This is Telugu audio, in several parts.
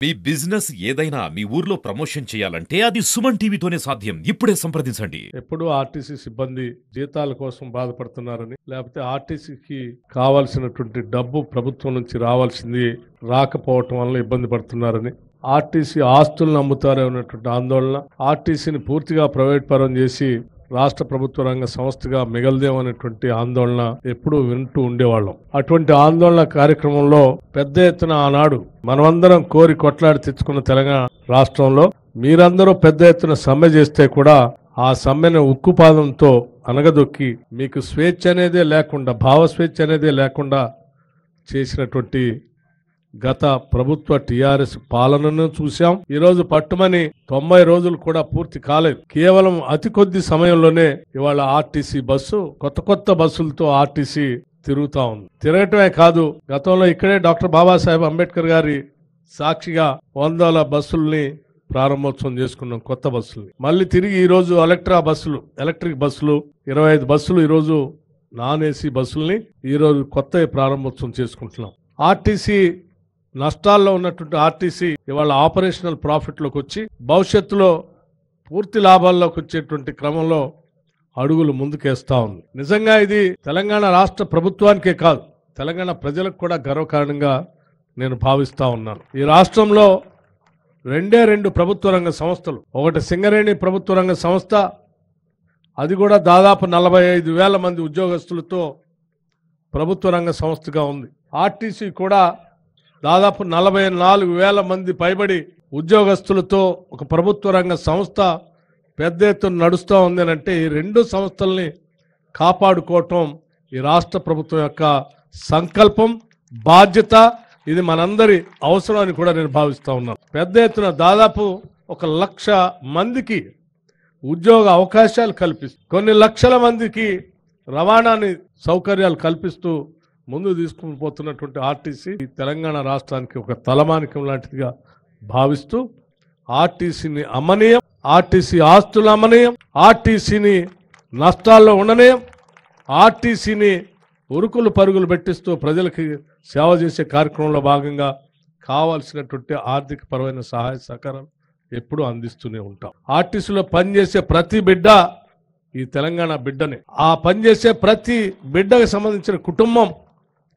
మీ బిజినెస్ ఏదైనా మీ ఊర్లో ప్రమోషన్ చేయాలంటే అది సుమన్ టీవీతోనే సాధ్యం. ఇప్పుడే సంప్రదించండి. ఎప్పుడు ఆర్టీసీ సిబ్బంది జీతాల కోసం బాధపడుతున్నారని, లేకపోతే ఆర్టీసీకి కావాల్సినటువంటి డబ్బు ప్రభుత్వం నుంచి రావాల్సింది రాకపోవటం వల్ల ఇబ్బంది పడుతున్నారని, ఆర్టీసీ ఆస్తులను అమ్ముతారనేటువంటి ఆందోళన, ఆర్టీసీని పూర్తిగా ప్రైవేట్ పరం చేసి రాష్ట్ర ప్రభుత్వ రంగ సంస్థగా మిగలదేమనేటువంటి ఆందోళన ఎప్పుడూ వింటూ ఉండేవాళ్ళం. అటువంటి ఆందోళన కార్యక్రమంలో పెద్ద ఎత్తున ఆనాడు మనమందరం కోరి కొట్లాడి తెచ్చుకున్న తెలంగాణ రాష్ట్రంలో మీరందరూ పెద్ద ఎత్తున సమ్మె చేస్తే కూడా ఆ సమ్మెను ఉక్కుపాదంతో అనగదొక్కి మీకు స్వేచ్ఛ అనేదే లేకుండా, భావ స్వేచ్ఛ అనేదే లేకుండా చేసినటువంటి గత ప్రభుత్వ టీఆర్ఎస్ పాలనను చూశాం. ఈరోజు పట్టుమని 90 రోజులు కూడా పూర్తి కాలేదు. కేవలం అతి కొద్ది సమయంలోనే ఇవాళ ఆర్టీసీ బస్సు కొత్త బస్సులతో ఆర్టీసీ తిరుగుతా ఉంది. తిరగటమే కాదు, గతంలో ఇక్కడే డాక్టర్ బాబాసాహెబ్ అంబేద్కర్ గారి సాక్షిగా 100 బస్సుల్ని ప్రారంభోత్సవం చేసుకున్నాం, కొత్త బస్సులు. మళ్ళీ తిరిగి ఈరోజు ఎలక్ట్రిక్ బస్సులు 25 బస్సులు ఈరోజు నాన్ ఏసీ బస్సుల్ని ఈరోజు కొత్త ప్రారంభోత్సవం చేసుకుంటున్నాం. ఆర్టీసీ నష్టాల్లో ఉన్నటువంటి ఆర్టీసీ ఇవాళ ఆపరేషనల్ ప్రాఫిట్లోకి వచ్చి భవిష్యత్తులో పూర్తి లాభాల్లోకి వచ్చేటువంటి క్రమంలో అడుగులు ముందుకేస్తా ఉంది. నిజంగా ఇది తెలంగాణ రాష్ట్ర ప్రభుత్వానికే కాదు, తెలంగాణ ప్రజలకు కూడా గర్వకారణంగా నేను భావిస్తా ఉన్నాను. ఈ రాష్ట్రంలో రెండు ప్రభుత్వ రంగ సంస్థలు, ఒకటి సింగరేణి ప్రభుత్వ రంగ సంస్థ, అది కూడా దాదాపు 45,000 మంది ఉద్యోగస్తులతో ప్రభుత్వ రంగ సంస్థగా ఉంది. ఆర్టీసీ కూడా దాదాపు 44,000 మంది పైబడి ఉద్యోగస్తులతో ఒక ప్రభుత్వ రంగ సంస్థ పెద్ద ఎత్తున నడుస్తూ ఉంది అని అంటే, ఈ రెండు సంస్థల్ని కాపాడుకోవటం ఈ రాష్ట్ర ప్రభుత్వం యొక్క సంకల్పం, బాధ్యత. ఇది మనందరి అవసరం అని కూడా నేను భావిస్తూ ఉన్నాను. పెద్ద ఎత్తున దాదాపు 1,00,000 మందికి ఉద్యోగ అవకాశాలు కల్పిస్తూ, కొన్ని లక్షల మందికి రవాణాని సౌకర్యాలు కల్పిస్తూ ముందు తీసుకుని పోతున్నటువంటి ఆర్టీసీ తెలంగాణ రాష్ట్రానికి ఒక తలమానికం లాంటిదిగా భావిస్తూ ఆర్టీసీని అమ్మనీయం, ఆర్టీసీ ఆస్తులు అమ్మనీయం, ఆర్టీసీని నష్టాల్లో ఉండనీయం, ఆర్టీసీని ఉరుకులు పరుగులు పెట్టిస్తూ ప్రజలకి సేవ చేసే కార్యక్రమంలో భాగంగా కావాల్సినటువంటి ఆర్థిక పరమైన సహాయ సహకారం ఎప్పుడూ అందిస్తూనే ఉంటాం. ఆర్టీసీలో పనిచేసే ప్రతి బిడ్డ ఈ తెలంగాణ బిడ్డనే. ఆ పనిచేసే ప్రతి బిడ్డకు సంబంధించిన కుటుంబం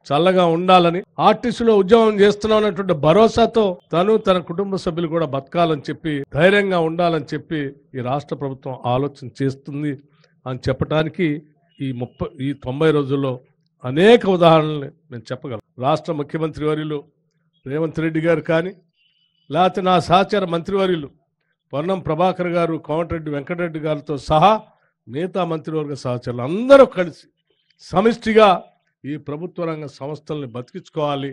చల్లగా ఉండాలని, ఆర్టీసీలో ఉద్యోగం చేస్తున్నామన్నటువంటి భరోసాతో తన కుటుంబ సభ్యులు కూడా బతకాలని చెప్పి, ధైర్యంగా ఉండాలని చెప్పి ఈ రాష్ట్ర ప్రభుత్వం ఆలోచన చేస్తుంది అని చెప్పడానికి ఈ 90 రోజుల్లో అనేక ఉదాహరణలు నేను చెప్పగలను. రాష్ట్ర ముఖ్యమంత్రి వర్యులు రేవంత్ రెడ్డి గారు కానీ, లేకపోతే నా సహచర మంత్రివర్యులు పొన్నం ప్రభాకర్ గారు, కోమటిరెడ్డి వెంకటరెడ్డి గారితో సహా మిగతా మంత్రివర్గ సహచరులు అందరూ కలిసి సమిష్టిగా ఈ ప్రభుత్వ రంగ సంస్థల్ని బతికించుకోవాలి,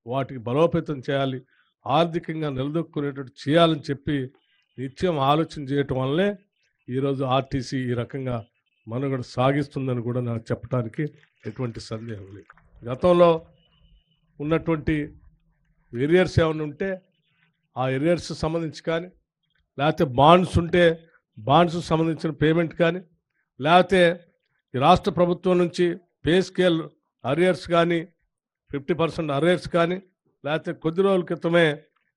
వాటికి బలోపేతం చేయాలి, ఆర్థికంగా నిలదొక్కునేటట్టు చేయాలని చెప్పి నిత్యం ఆలోచన చేయటం వల్లే ఈరోజు ఆర్టీసీ ఈ రకంగా మనుగడ సాగిస్తుందని కూడా నాకు చెప్పడానికి ఎటువంటి సందేహం లేదు. గతంలో ఉన్నటువంటి ఎరియర్స్ ఏమైనా ఉంటే ఆ ఎరియర్స్ సంబంధించి కానీ, లేకపోతే బాండ్స్ ఉంటే బాండ్స్ సంబంధించిన పేమెంట్ కానీ, లేకపోతే ఈ రాష్ట్ర ప్రభుత్వం నుంచి పే స్కేల్ అరియర్స్ కానీ 50% అరియర్స్ కానీ, లేకపోతే కొద్ది రోజుల క్రితమే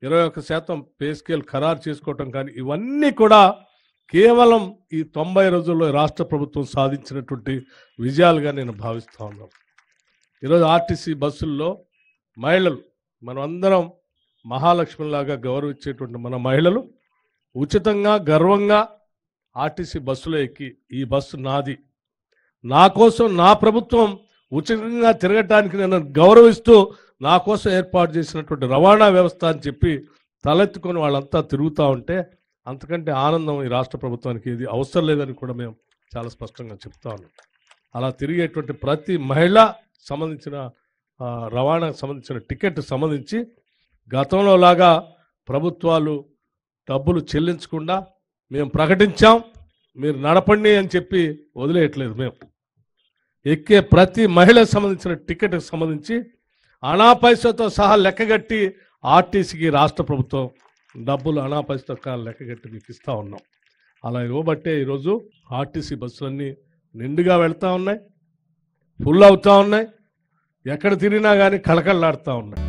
21% పే స్కేల్ ఖరారు చేసుకోవటం కానీ, ఇవన్నీ కూడా కేవలం ఈ 90 రోజుల్లో రాష్ట్ర ప్రభుత్వం సాధించినటువంటి విజయాలుగా నేను భావిస్తూ ఉన్నాను. ఈరోజు ఆర్టీసీ బస్సుల్లో మహిళలు, మనం అందరం మహాలక్ష్మిలాగా గౌరవించేటువంటి మన మహిళలు ఉచితంగా గర్వంగా ఆర్టీసీ బస్సులో ఎక్కి, ఈ బస్సు నాది, నా కోసం నా ప్రభుత్వం ఉచితంగా తిరగటానికి నేను గౌరవిస్తూ నా కోసం ఏర్పాటు చేసినటువంటి రవాణా వ్యవస్థ అని చెప్పి తలెత్తుకొని వాళ్ళంతా తిరుగుతూ ఉంటే అంతకంటే ఆనందం ఈ రాష్ట్ర ప్రభుత్వానికి ఇది అవసరం లేదని కూడా మేము చాలా స్పష్టంగా చెప్తా ఉన్నాం. అలా తిరిగేటువంటి ప్రతి మహిళ సంబంధించిన రవాణాకు సంబంధించిన టికెట్ సంబంధించి గతంలో లాగా ప్రభుత్వాలు డబ్బులు చెల్లించకుండా మేము ప్రకటించాం, మీరు నడపండి అని చెప్పి వదిలేయట్లేదు. మేము ఎక్కే ప్రతి మహిళకు సంబంధించిన టికెట్కి సంబంధించి అనాపైసతో సహా లెక్కగట్టి ఆర్టీసీకి రాష్ట్ర ప్రభుత్వం డబ్బులు అనాపైసతో లెక్కగట్టి మీకు ఇస్తూ ఉన్నాం. అలా ఇవ్వబట్టే ఈరోజు ఆర్టీసీ బస్సులన్నీ నిండుగా వెళ్తూ ఉన్నాయి, ఫుల్ అవుతూ ఉన్నాయి, ఎక్కడ తిరిగినా కానీ కళకళలాడుతూ ఉన్నాయి.